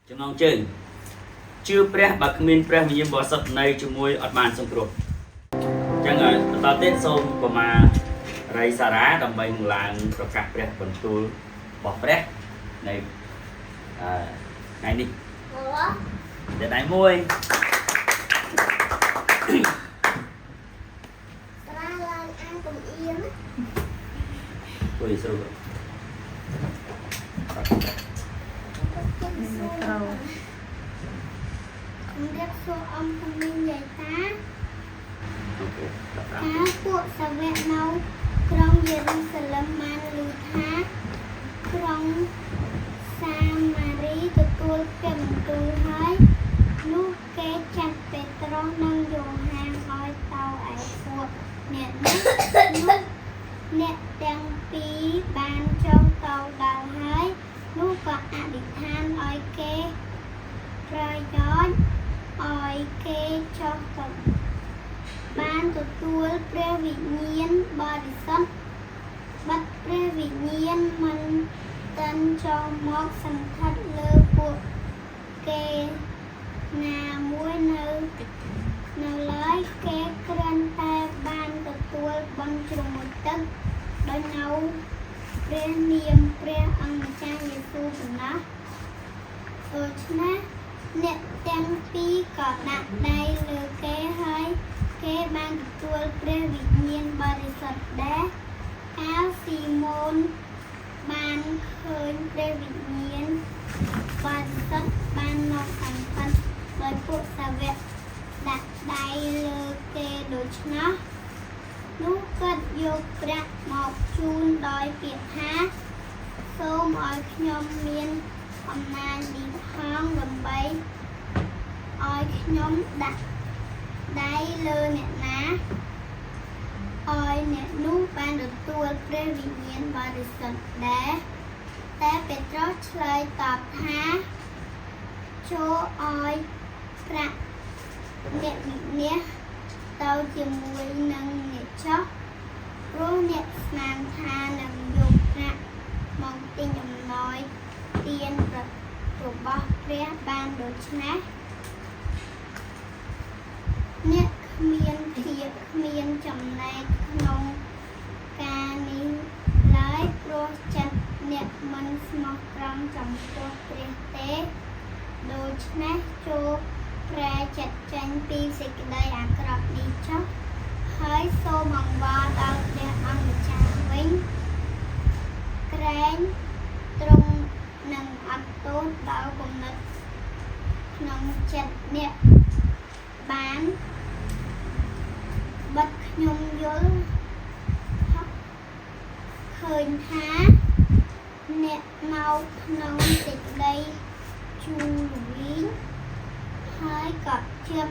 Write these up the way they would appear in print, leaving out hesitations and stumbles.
Chúng ông chơi chưa pre bạc miên pre mình nhìn bò sập này chúng môi ọt bàn xong rồi chẳng rồi tao tết xôm của mà ray xà rá đầm mình làประกาศ pre บนตัวbỏ pre này này đi để đánh môi ui sao rồi không biết số âm không minh vậy ta cá của sao vẹn nâu trong Jerusalem man lưu thá trong Samari tụi tôi kèm từ hơi lúc kế chặt Petro nâng dù hàng hỏi tàu ấy cuộc nè lúc nè đang phí ban trong tàu đào hơi lúc có bị than oi kê rồi gió oi kê cho tàu ban tụi tôi pre vị nhiên body sân bắt pre vị nhiên mình tên cho móc sân thật lơ cuộc kê nà muối nơ nơ lấy kê kênh ta ban tụi tôi bằng trường một tấc đôi nấu pre niềm pre ăn cha Giêsu của nó rồi nè nè đang phi có đặt đây lơ kê hơi kê ban tụi tôi pre vị nhiên body sân đá áo Simon ban khơi pre vị nhiên body sân ban nấu thành phân bởi phụ xà vẹt đặt đây lơ kê đối nó lúc cất vô bạc một chun đòi việc hát số mọi nhóm miên hôm nay đi hoang gần bấy ôi nhóm đặt đây lơ nè ná ôi nè nút ban được tua pre vị nhiên và được sẵn đá ta Petro chơi tập há chỗ ôi bạc nè bị nè tao chỉ mùi nâng nè chó rô nè nàng tha nâng dục nè mong tin nhầm nói tiên rồi bó rẽ ban đồ nát nè miên thiệt miên chồng này nông ca ní lái rô chặt nè mình mọc rong chồng cho rẽ tế đồ nát chô ra chặt tranh pi xịt đây à cọp đi chóc hơi xô bằng ba đau để ăn chả vĩnh kén trung nâng ăn tốt đau cùng nực nông chặt nè bán bất nhung dối khơi thá nè nâu nông xịt đây chu lũy hơi cọp chớp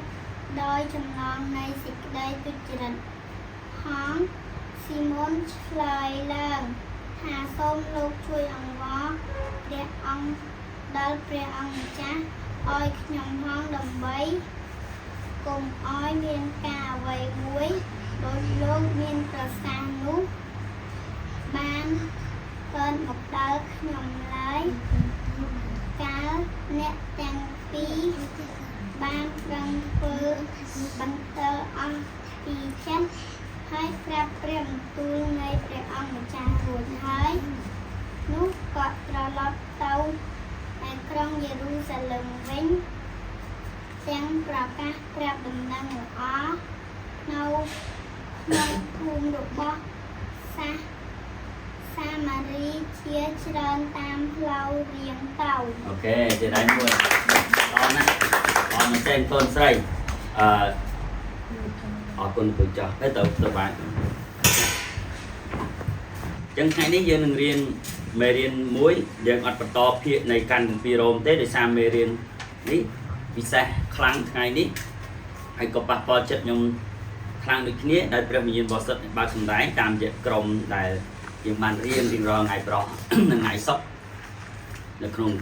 đôi chầm non này xịt đây tôi chỉ định hóng Simon lời lần hà xôm lục chui ông vó để ông đal pre ông cha ôi nhom hong đồng bấy cùng ôi miên cà vầy muối đôi lô miên cờ sang nút ban cơn một đal nhom lấy cá nét tăng phí ban răng phơ bắn tơ ông thì chết hai crab prem tu ngay pre ông một cha ruột hai nút cọt ra lót tàu tại trong Jerusalem vĩnh tiếng pra ca crab đầm năng ở ó nâu nâu thun được bó xa Samari chia trơn tam lâu riêng tàu ok thì đánh môi đó nè còn nó tên tôn sray họ còn tự cho cái tự bạn chẳng hay đấy giờ đừng riêng mê riêng muối giờ ngọt bật to phía này cần pi rôm thế để sang mê riêng đi vì sao khăn ngày đi hay có bạc bò chất nhung khăn được kia đại biểu mình bỏ sợi ba sừng đáy tam dệt crom đại những bàn riêng rồi ngày bò ngày sốc là không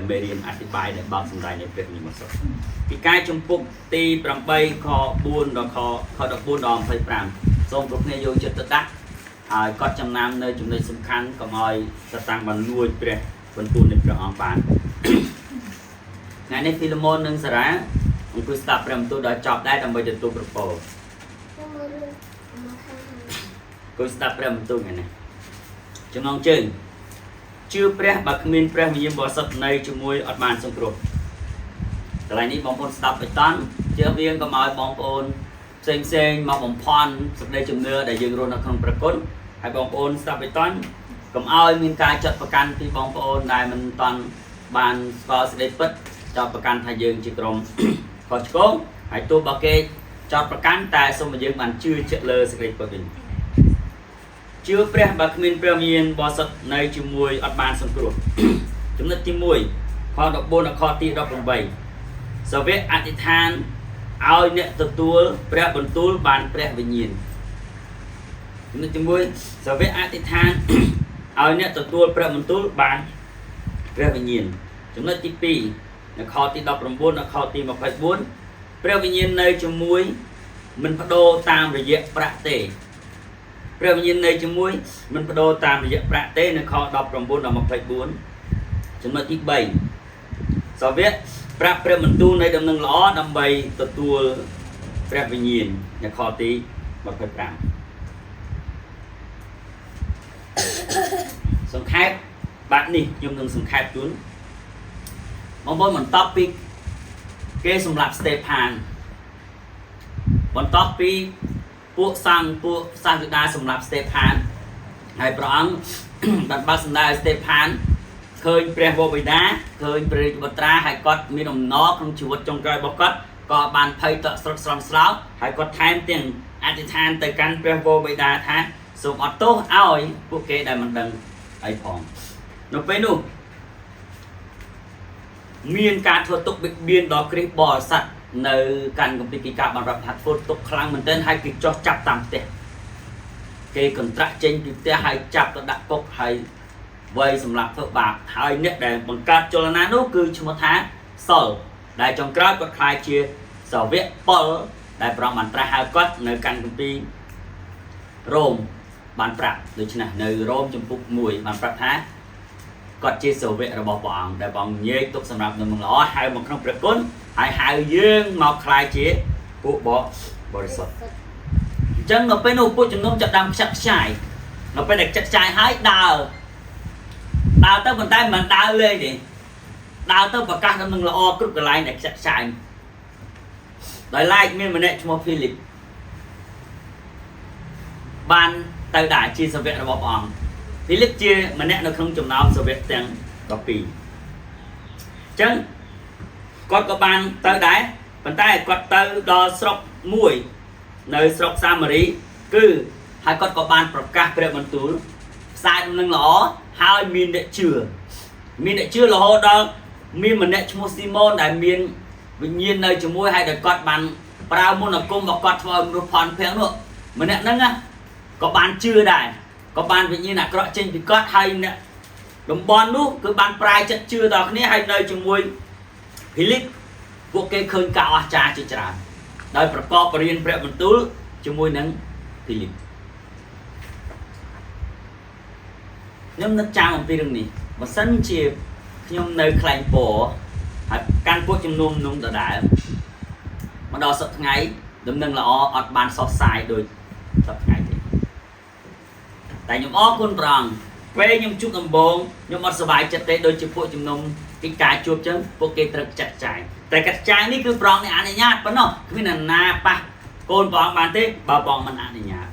mê riêng ăn bài để bao sừng đáy để việc mình bỏ sợi thì cái trong phục ti bằng bay kho buôn đó kho đọc buôn đòn phải làm xong lúc này vô chất tất đắc có trong nam nơi chúng tôi xung khăn còn ngồi ta tăng bằng nuôi pre phần tuôn để cho ông bạn ngày nay Philemon nâng xả rá ông cứ stop rầm tôi đã chọc đáy tầm bây giờ tôi propose cứ stop rầm tôi ngày này chúng ông chừng chưa pre bạc min pre mình bỏ sập này cho môi ọt bàn xong rồi lại ní bóng ôn stop với tán chưa viên có mỏi bóng ôn xem mà bóng phòn sập đây chùm nưa để dừng rồi nó không bật cốt hay bóng ôn stop với tán cầm ao mình cài chặtประกัน thì bóng ôn này mình toàn bàn vào sẽ để bật cho ประกัน thay dừng chỉ còn có cố hãy tôi bảo kê cho ประกัน tại sao mà dừng bàn chưa chạy lơ sẽ để bật chưa pre bạc min pre miên bỏ sập này chùm môi ọt bàn xong rồi chúng ta tìm môi kho đọc bôn là kho ti đọc bằng 7 so vớiអធិដ្ឋានឲ្យអ្នកទទួលព្រះបន្ទូលបានព្រះវិញ្ញាណចំណុចទី1so vớiអធិដ្ឋានឲ្យអ្នកទទួលព្រះបន្ទូលបានព្រះវិញ្ញាណចំណុចទី2នៅខទី19នៅខទី24ព្រះវិញ្ញាណនៅជាមួយមិនបដូរតាមរយៈប្រាក់ទេព្រះវិញ្ញាណនៅជាមួយមិនបដូរតាមរយៈប្រាក់ទេនៅខ19ដល់24ចំណុចទី3so vớiប្រាប់ព្រះបន្ទូលនៃដំណឹងល្អដើម្បីទទួលព្រះវិញ្ញាណនៅខទី25សង្ខេបបាទនេះខ្ញុំនឹងសង្ខេបជូនបងប្អូនបន្តពីគេសម្រាប់ស្តេផានបន្តពីពួកសាសវិតាសម្រាប់ស្តេផានហើយព្រះអង្គបានបើកសម្ដែងស្តេផានឃើញព្រះវរបិតាឃើញព្រះរាជបុត្រាហើយគាត់មានអំណរក្នុងជីវិតចុងក្រោយរបស់គាត់ក៏បានភ័យតក់ស្រុតស្រន់ស្លោហើយគាត់ថែមទាំងអធិដ្ឋានទៅកាន់ព្រះវរបិតាថាសូមអត់ទោសឲ្យពួកគេដែលមិនដឹងអីផងនៅពេលនោះមានការធ្វើទុកបិទបៀនដល់គ្រីស្ទបរិស័ទនៅកាន់គម្ពីរគីការបានរាប់ថាធ្វើទុកខ្លាំងមែនទែនហើយគេចោះចាប់តាមផ្ទះគេកន្ត្រាក់ចេញពីផ្ទះហើយចាប់ទៅដាក់គុកហើយវ័យសម្រាប់ធ្វើបាបហើយអ្នកដែលបង្កើតចលនានោះគឺឈ្មោះថាសុលដែលចុងក្រោយគាត់ខ្លាយជាសាវកប៉ុលដែលព្រះបានត្រាស់ហៅគាត់នៅកាន់គម្ពីររ៉ូមបានប្រាប់ដូច្នេះនៅរ៉ូមចំពុក1បានប្រាប់ថាគាត់ជាសាវករបស់ព្រះអង្គដែលព្រះអង្គញែកទុកសម្រាប់នឹងល្អហៅមកក្នុងព្រះគុណហើយហៅយើងមកខ្លាយជាពួកបរិសុទ្ធអញ្ចឹងនៅពេលនោះពួកជំនុំចាប់ដើមខ្ចាត់ខ្ចាយនៅពេលដែលខ្ចាត់ខ្ចាយហើយដើរទៅប៉ុន្តែមិនដើរលេងទេដើរទៅប្រកាសដំណឹងល្អគ្រប់កន្លែងដែលខ្ចាត់ខ្ចាយដោយឡែកមានម្នាក់ឈ្មោះភីលីបបានទៅដែរជាសាវករបស់ព្រះអង្គភីលីបជាម្នាក់នៅក្នុងចំណោមសាវកទាំង12អញ្ចឹងគាត់ក៏បានទៅដែរប៉ុន្តែគាត់ទៅដល់ស្រុកមួយនៅស្រុកសាម៉ារីគឺហើយគាត់ក៏បានប្រកាសព្រះបន្ទូលផ្សាយដំណឹងល្អហើយមានអ្នកជឿរហូតដល់មានម្នាក់ឈ្មោះស៊ីម៉ូនដែលមានវិញ្ញាណនៅជាមួយហើយដែលគាត់បានប្រើមន្តអាគមរបស់គាត់ធ្វើឲ្យមនុស្សផន់ភាំងនោះម្នាក់ហ្នឹងក៏បានជឿដែរក៏បានវិញ្ញាណអាក្រក់ចេញពីគាត់ហើយអ្នកតំបន់នោះគឺបានប្រាយចិត្តជឿដល់គ្នាហើយនៅជាមួយភីលីបពួកគេឃើញការអស្ចារ្យជាច្រើនដោយប្រកបរៀនព្រះបន្ទូលជាមួយនឹងភីលីបខ្ញុំនឹកចាំអំពីរឿងនេះបើសិនជាខ្ញុំនៅខ្លែងពរហើយកាន់ពួកជំនុំនោះដដែលមកដល់សប្តាហ៍ថ្ងៃដំណឹងល្អអត់បានសោះសាយដូចសប្តាហ៍ថ្ងៃទេតែខ្ញុំអរគុណព្រះអង្គពេលខ្ញុំជួបដំបងខ្ញុំអត់សប្បាយចិត្តទេដូចជាពួកជំនុំកិច្ចការជួបចឹងពួកគេត្រូវចាត់ចែងតែកាត់ចែងនេះគឺព្រះអង្គអនុញ្ញាតប៉ុណ្ណោះគ្មានអ្នកណាប៉ះកូនព្រះអង្គបានទេបើព្រះអង្គមិនអនុញ្ញាត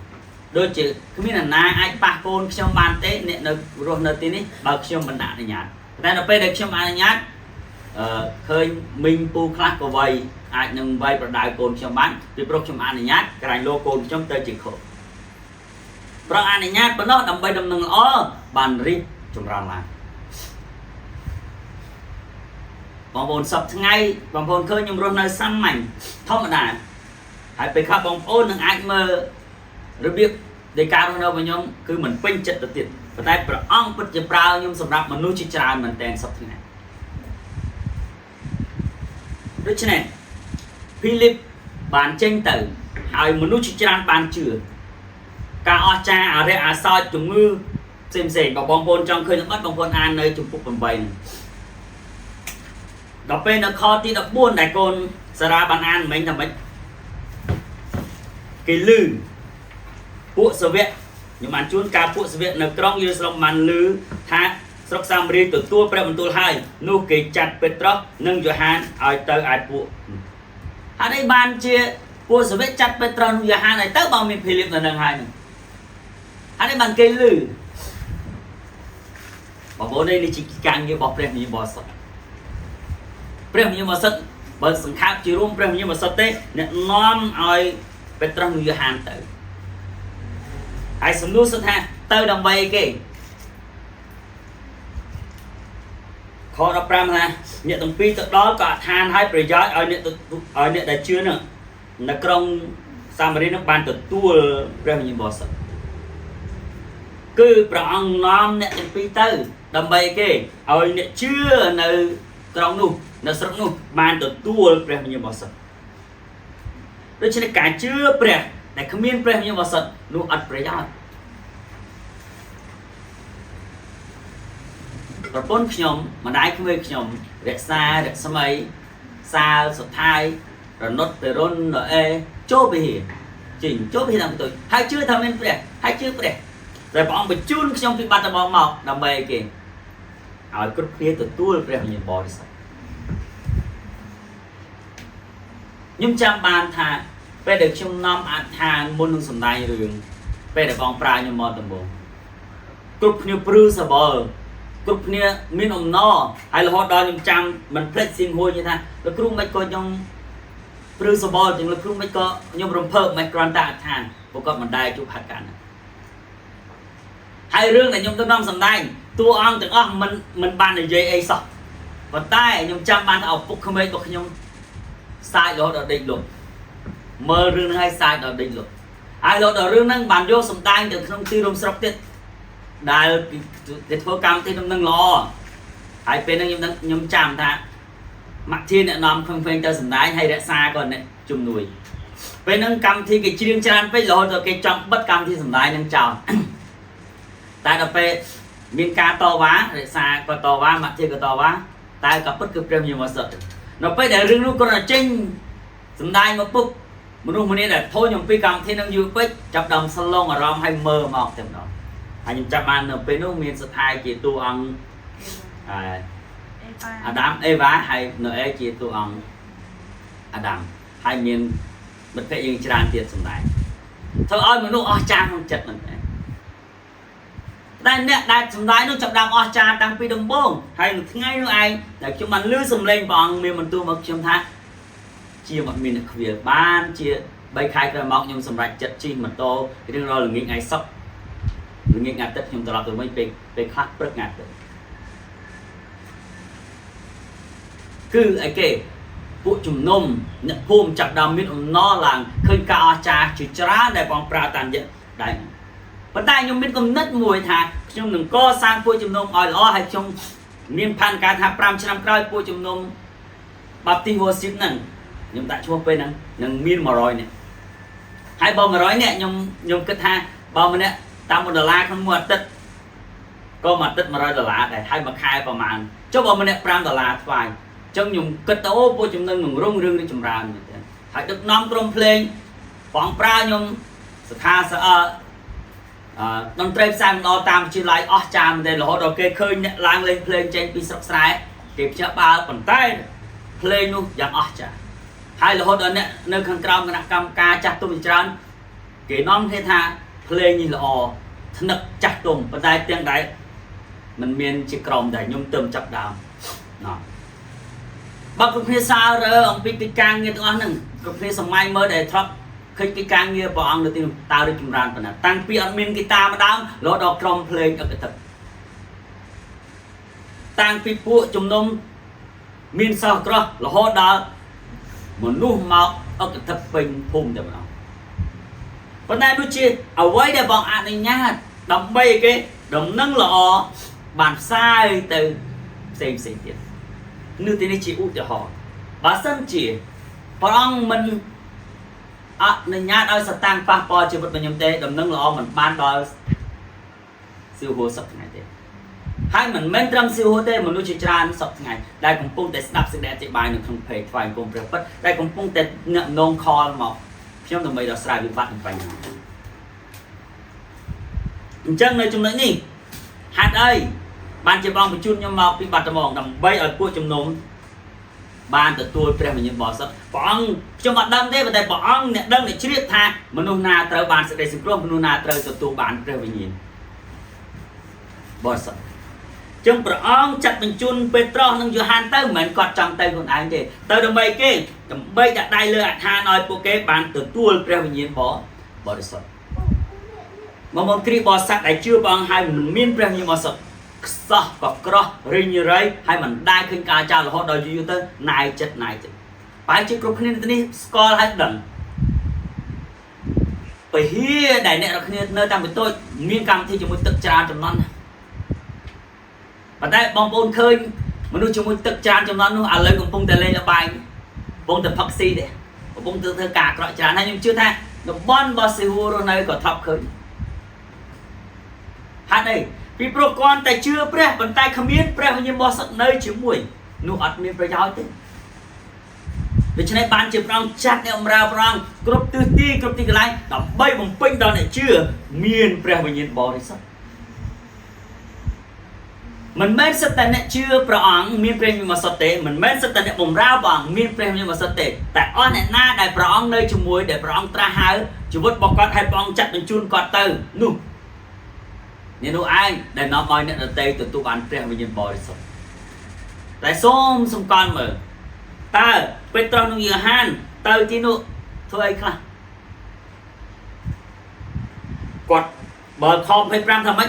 ដូចជាគ្មានអ្នកណាអាចប៉ះកូនខ្ញុំបានទេអ្នកនៅរស់នៅទីនេះបើខ្ញុំមិនអនុញ្ញាតតែនៅពេលដែលខ្ញុំអនុញ្ញាតឃើញមីងពូខ្លះក៏វ័យអាចនឹងវ័យប្រដៅកូនខ្ញុំបានពីព្រោះខ្ញុំអនុញ្ញាតក្រែងលោកកូនខ្ញុំទៅជាខុសប្រងអនុញ្ញាតប៉ុណ្ណោះដើម្បីដំណឹងល្អបានរីកចម្រើនឡើងបងប្អូនសប្តាហ៍ថ្ងៃបងប្អូនឃើញខ្ញុំរស់នៅសាមញ្ញធម្មតាហើយពេលខ្លះបងប្អូននឹងអាចមើលរបៀបនៃការរស់នៅរបស់ខ្ញុំគឺមិនពេញចិត្តទៅទៀតប៉ុន្តែព្រះអង្គពិតជាប្រើខ្ញុំសម្រាប់មនុស្សជាច្រើនមែនទែនសប្តាហ៍ថ្ងៃដូច្នេះភីលីបបានចេញទៅហើយមនុស្សជាច្រើនបានជឿការអស្ចារ្យអរិយអសោចជំងឺផ្សេងៗបងប្អូនចង់ឃើញបាត់បងប្អូនអាននៅជំពូក8 ដល់ពេលនៅខទី14ដែលកូនសារ៉ាបានអានមិញថាម៉េចគេលឺពួកសាវកខ្ញុំបានជួនការពួកសាវកនៅក្រុងយេរូសាឡិមបានលឺថាស្រុកសាមារីទទួលព្រះបន្ទូលហើយនោះគេចាត់ពេត្រុសនិងយ៉ូហានឲ្យទៅឯពួកហើយនេះបានជាពួកសាវកចាត់ពេត្រុសនិងយ៉ូហានឲ្យទៅបើមានភីលីបនៅនឹងហើយនឹងហើយនេះបានគេលឺបងប្អូននេះជាការងាររបស់ព្រះវិញ្ញាណបរិសុទ្ធព្រះវិញ្ញាណបរិសុទ្ធបើសង្ខេបជារួមព្រះវិញ្ញាណបរិសុទ្ធទេអ្នកនាំឲ្យពេត្រុសនិងយ៉ូហានទៅហើយសំណួរសុទ្ធថាទៅដើម្បីអីគេខ15ថាអ្នកទាំងពីរទៅដល់ក៏អត្ថានឲ្យប្រយោជន៍ឲ្យអ្នកដែលជឿនឹងនៅក្រុងសាមារីនឹងបានទទួលព្រះវិញ្ញាណបរិសុទ្ធគឺព្រះអង្គនាំអ្នកទាំងពីរទៅដើម្បីគេឲ្យអ្នកជឿនៅក្រុងនោះនៅស្រុកនោះបានទទួលព្រះវិញ្ញាណបរិសុទ្ធដូច្នេះការជឿព្រះដែលគ្មានព្រះវិញ្ញាណបរិសុទ្ធនោះអត់ប្រយោជន៍ប្រពន្ធខ្ញុំម្ដាយក្មេងខ្ញុំរក្សារស្មីសាលសុថៃរនុតពេរុនរអេចូលពីជីងចូលពីតាមបន្ទុយហើយជឿថាមានព្រះហើយជឿព្រះតែព្រះអង្គបញ្ជូនខ្ញុំពីបាត់ដំបងមកដើម្បីអីគេឲ្យគ្រប់គ្នាទទួលព្រះវិញ្ញាណបរិសុទ្ធខ្ញុំចាំបានថាពេលដែលខ្ញុំនាំអត្ថានមុននឹងសម្ដែងរឿងពេលដែលបងប្រាខ្ញុំមកដំបងគ្រប់គ្នាព្រឺសបល់គ្រប់គ្នាមានអំណរហើយរហូតដល់ខ្ញុំចាំមិនភ្លេចសៀងហួយថាលោកគ្រូមិនក៏ខ្ញុំព្រឺសបល់ជាងលោកគ្រូមិនក៏ខ្ញុំរំភើបមិនគ្រាន់តែអត្ថានព្រោះគាត់មិនដែលជួបហេតុការណ៍ហើយរឿងដែលខ្ញុំទៅនាំសម្ដែងតួអង្គទាំងអស់មិនបាននិយាយអីសោះប៉ុន្តែខ្ញុំចាំបានថាឪពុកក្មេងរបស់ខ្ញុំសាយរហូតដល់ដេកលុបមើលរឿងហ្នឹងឲ្យសាយដល់ដេកលុបហើយរហូតដល់រឿងហ្នឹងបានយកសម្ដែងទៅក្នុងទីរួមស្រុកទៀតដែលគេធ្វើកម្មវិធីនឹងល្អហើយពេលហ្នឹងខ្ញុំចាំថាម៉ាក់ធានអ្នកនាំក្មេងៗទៅសម្ដែងហើយរក្សាក៏អ្នកជំនួយពេលហ្នឹងកម្មវិធីគេច្រៀងច្រើនពេករហូតដល់គេចង់បិទកម្មវិធីសម្ដែងហ្នឹងចោលតែដល់ពេលមានការតវ៉ារក្សាក៏តវ៉ាម៉ាក់ធានក៏តវ៉ាតែក៏ពិតគឺព្រះវិញ្ញាណបរិសុទ្ធនៅពេលដែលរឿងនោះគាត់តែចេញសម្ដែងមកពុកមនុស្សម្នាដែលធូរខ្ញុំពីកម្មវិធីនឹងយូរពេកចាប់ដើមស្លងអារម្មណ៍ឲ្យមើលមកតែម្ដងហើយខ្ញុំចាប់បាននៅពេលនោះមានសថាយជាតួអង្គអាដាមអេវ៉ាហើយនៅអេជាតួអង្គអាដាមហើយមានមិត្តភក្តិយើងច្រើនទៀតសម្ដែងធ្វើឲ្យមនុស្សអស់ចាក្នុងចិត្តហ្នឹងតែអ្នកដែលសម្ដែងនោះចាប់ដើមអស់ចាតាំងពីដំបូងហើយនៅថ្ងៃនោះឯងដែលខ្ញុំបានលឺសំឡេងព្រះអង្គមានបន្ទូលមកខ្ញុំថាជាមកមានអ្នកខ្វៀលបានជា3ខែក្រោយមកខ្ញុំសម្រេចចិត្តជិះម៉ូតូរៀងរាល់ល្ងាចថ្ងៃសុក្រល្ងាចថ្ងៃទឹកខ្ញុំត្រឡប់ទៅវិញពេលខ្លះព្រឹកថ្ងៃទឹកគឺអីគេពួកជំនុំអ្នកភូមិចាប់ដើមមានអំណរឡើងឃើញការអស្ចារ្យជាច្រើនដែលបងប្រើតាមរយៈដែរប៉ុន្តែខ្ញុំមានគំនិតមួយថាខ្ញុំនឹងកសាងពួកជំនុំឲ្យល្អហើយខ្ញុំមានផែនការថា5ឆ្នាំក្រោយពួកជំនុំបាប់ទីវ៉ូស៊ីតហ្នឹងខ្ញុំដាក់ឈ្មោះពេលហ្នឹងនឹងមាន100នាក់ហើយបើ100នាក់ខ្ញុំគិតថាបើម្នាក់តាម$1ក្នុងមួយអាទិត្យក៏មួយអាទិត្យ$100ដែរហើយមួយខែប្រហែលចុះបើម្នាក់$5ថ្វាយអញ្ចឹងខ្ញុំគិតទៅអូពួកជំនុំនឹងរុងរឿងនឹងចម្រើនមែនទេហើយដឹកនាំក្រុមភ្លេងបងប្រើខ្ញុំស្ថាសអតន្ត្រីផ្សាយម្ដងតាមវិទ្យាល័យអស់ចាមមែនទេរហូតដល់គេឃើញអ្នកឡើងលេងភ្លេងចេញពីស្រុកស្រែគេភ្ញាក់បើប៉ុន្តែភ្លេងនោះយ៉ាងអស្ចារ្យហើយរហូតដល់អ្នកនៅខាងក្រោមគណៈកម្មការចាស់ទុំជាច្រើនគេនាំគ្នាថាភ្លេងនេះល្អថ្នឹកចាស់ទុំប៉ុន្តែទាំងដែរมันមានជាក្រុមតែខ្ញុំទៅចាប់ដើមណោះបើគ្រប់គ្នាសាររើអំពីកិច្ចការងារទាំងអស់ហ្នឹងគ្រប់គ្នាសម័យមើលដែលធ្លាប់ឃើញកិច្ចការងារព្រះអង្គនៅទីនោះតើរីកចម្រើនប៉ុណ្ណាតាំងពីអត់មានហ្គីតាម្ដងរហូតដល់ក្រុមភ្លេងអកតឹកតាំងពីពួកជំនុំមានសោះក្រោះរហូតដល់មនុស្សមកអកតឹកពេញភូមិតែម្ដងប៉ុន្តែដូចជាអ្វីដែលបងអនុញ្ញាតដើម្បីឲ្យគេដំណឹងល្អបានផ្សាយទៅផ្សេងទៀតនៅទីនេះជាឧទាហរណ៍បើសិនជាព្រះអង្គមិនអនុញ្ញាតឲ្យសតាំងប៉ះពាល់ជីវិតរបស់ខ្ញុំទេដំណឹងល្អមិនបានដល់សៀវហួរសប្តាហ៍ថ្ងៃទេ hai mình men trâm siêu hô tê mình nuôi chỉ tràn sọc ngày đây cũng pung tê snap sinh đẹp chỉ bài được không phải phải cùng phải bất đây cũng pung tê ngậm nông kho mọc trong tụi mình đã xài bị bắt phải chân nơi trong đấy nhỉ hạt ơi ban chỉ bong bị chun nhưng mà bị bắt mỏng nằm bay ở cuối trong nôm ban từ tôi phải mình nhìn bỏ sắt bong trong mặt đâm thế mà tại bong nè đâm để chiết tha mình nuôi na trời ban sẽ để sinh mình nuôi na trời từ tôi ban phải mình nhìn bỏ sắt trong bờ ong chặt mình chun Petro nâng vô han tới mình quạt trong tay con ai thế tới đồng bay kia đồng bay đặt đai lừa tha nói cô kế ban từ tôi phải mình nhìn bỏ sắt mà một cái bỏ sắt này chưa bằng hai mình miên phải mình bỏ sắt sao có cro riêng như vậy hay mình đai khinh ca cha là họ đòi gì tới này chết phải chứ có khi này score hay đần bởi hi đại này là khi nơi tam với tôi miên cam thì chúng tôi tự tra trong non và đây bong bồn khơi mà nuôi chúng tôi tự tra trong non à lấy cùng bông tè lên là bài bông tè phật si đấy bông tè thơ cả loại trà này nhưng chưa tha nó bon bò xì hô rồi này có thọc khơi hát đây vì pro con tại chưa pre bàn tay không biết pre như bò sặc nơi chịu mùi nụ ắt miên pre giáo thế vì cho nên ban chịu prong chặt này ông ra prong group tư ti cái này đóng bay bằng pin đó này chưa miên pre bao nhiêu bò đấy sao mình men sắp tại này chưa prong miên pre như mà sắp tệ mình men sắp tại này bùng ra bằng miên pre như mà sắp tệ tại on này na đại prong nơi chịu mùi để prong tra hái chịu vứt bò con hay prong chặt mình chun con từ nụ nên đâu ai để nó coi nhận ở đây từ tụ bán pre với nhân bò đi sống tại xôm xung con mở ta Petro nó nhiều han ta tí nụ thôi ấy khá quạt bờ khom phải pram thầm ấy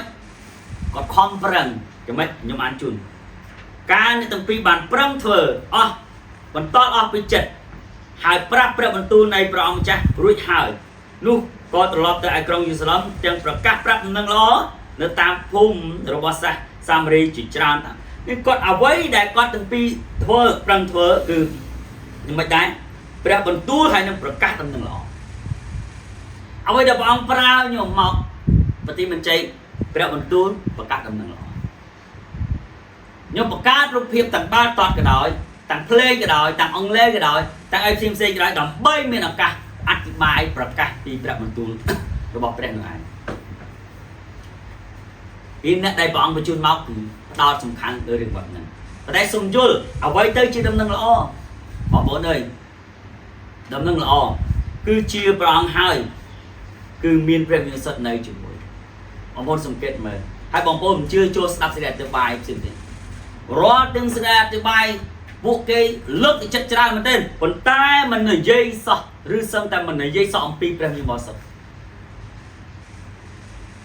quạt khom prang cái mấy nhóm ăn chun cá này từng pi bàn pram thừa còn to bị chật hai prap bàn tu này prong cha ruột hai lúc có từ lọt từ ai trong Islam chẳng phải các prap nâng lo nó tam phum robot sa samri chỉ tràn nhưng còn ở với đại con từng pi thua răng thua từ nhưng mà đấy bây giờ còn tu hay nó phải cắt tầm từng lọ ở với đợt ông prao nhiều mọc và thì mình chạy bây giờ còn tu và cắt tầm từng lọ nhưng mà cắt rụp hiệp tặng ba toàn cái đói tặng play cái đói tặng ông lê cái đói tặng FCMC cái đói đóng bay miền nào cả ăn bài bật cắt thì bây giờ mình tu robot bây giờ người in đây bọn mình chun móc đo sầm khăn đưa được vật này và đây sùng chul ở quay tới chưa đâm nâng lõ bọn bố ơi đâm nâng lõ cứ chia bọn hai cứ miên premium sật này chừng mũi bọn bố sùng kết mà hai bọn bố mình chưa cho snap sẽ đẹp từ bài xin thì rót đừng sẽ đẹp từ bài vụ cây lớp thì chất ra mình tên còn tai mình là dây sọ rư sân ta mình là dây sọ pi premium sật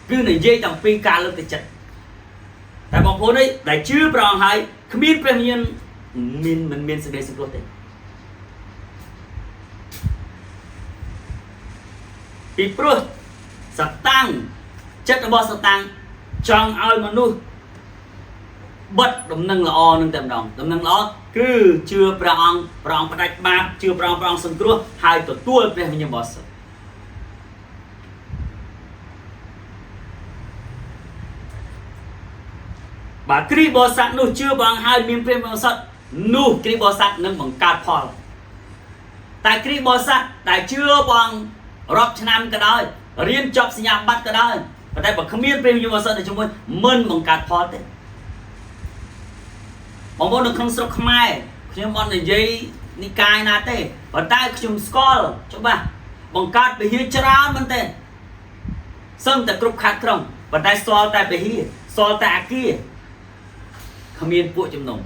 cứ này dây tầm pi ca lên thì chặt tại bọn phố đấy đại chưa bằng hay không biết premium mình sẽ để sự cố tình vì pro sắp tăng chất là bao sắp tăng trong ai mà nuôi bất đồng năng là o nâng tầm đồng đồng năng đó cứ chưa bằng phải đặt ba chưa bằng sân cố hai tổ tua premium boss bà kri bò sắt nu chưa bằng hai miếng phim bò sắt nu kri bò sắt nâng bằng cát phò tại kri bò sắt tại chưa bằng rock nam cái đó riêng chọc sinh nhật bắt cái đó và đây bằng không miếng phim bò sắt để chúng tôi mơn bằng cát phò thế bằng bố được không sốc mai nhưng bọn này dây ni cài na thế và tay chúng skull cho bà bằng cát bị hiến chả mình tên sân tại group khác không và tay so tại bị hiến so tại kia không miên phụ chấm nồng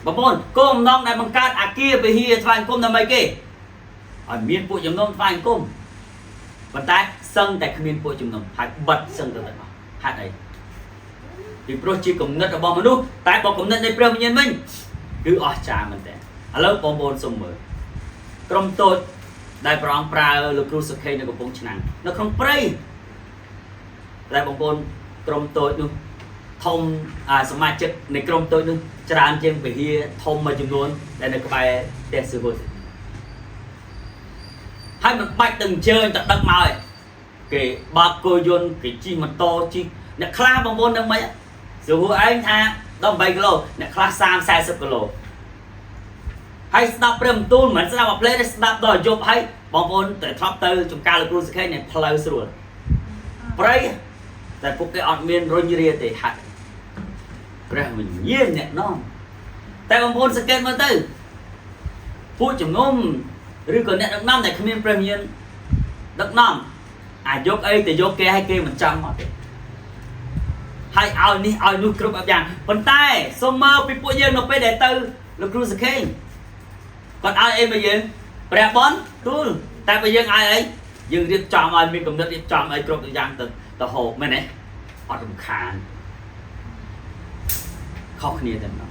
bà bôn côm nong này bằng cát à kia về hia thoại côm là mấy kì ở miên phụ chấm nồng thoại côm và tay sân tại không miên phụ chấm nồng hãy bật sân từ đó hạt này thì pro chỉ cùng nhất là bom mà đúng tại bom cùng nhất đây pro nhân mình cứ ở trà mình thế ở lớp bom bồn sông mở trong tôi đại prong pra lực cruise sakei nó có bông chnăng nó không pray đại bom bồn trong tôi luôn thôngสมาชิกในกรมตัวนึงจราจรไปเฮียทมมาจำนวนในกระบายเตะสื่อให้มันไปtừng chơiตัดดักมาcái ba cô yun cái chi mà to chi អ្នកខ្លះបងប្អូនដឹងមិនសួរឯងថា18គីឡូអ្នកខ្លះ30 40គីឡូហើយស្ដាប់ព្រមទូលមិនស្ដាប់អាផ្លេទេស្ដាប់ដល់យប់ហើយបងប្អូនតែធ្លាប់ទៅចំការលោកគ្រូសុខេនេះផ្លូវស្រួលព្រៃតែពួកគេអត់មានរុញរាទេហាត់ព្រះវិញ្ញាណអ្នកនាំតែបងប្អូនសង្កេតមើលទៅពួកជំនុំឬក៏អ្នកដឹកនាំដែលគ្មានព្រះវិញ្ញាណដឹកនាំអាចយកអីទៅយកគេឲ្យគេមិនចាំមកទេហើយឲ្យនេះឲ្យនោះគ្រប់បែបយ៉ាងប៉ុន្តែសូមមើលពីពួកយើងនៅពេលដែលទៅលោកគ្រូសុខេងគាត់ឲ្យអីមកយើងព្រះបនទូលតែបើយើងឲ្យអីយើងរៀបចំឲ្យមានកំណត់រៀបចំឲ្យគ្រប់យ៉ាងទៅហូបមែនទេអត់រំខានខុសគ្នាតែម្ដង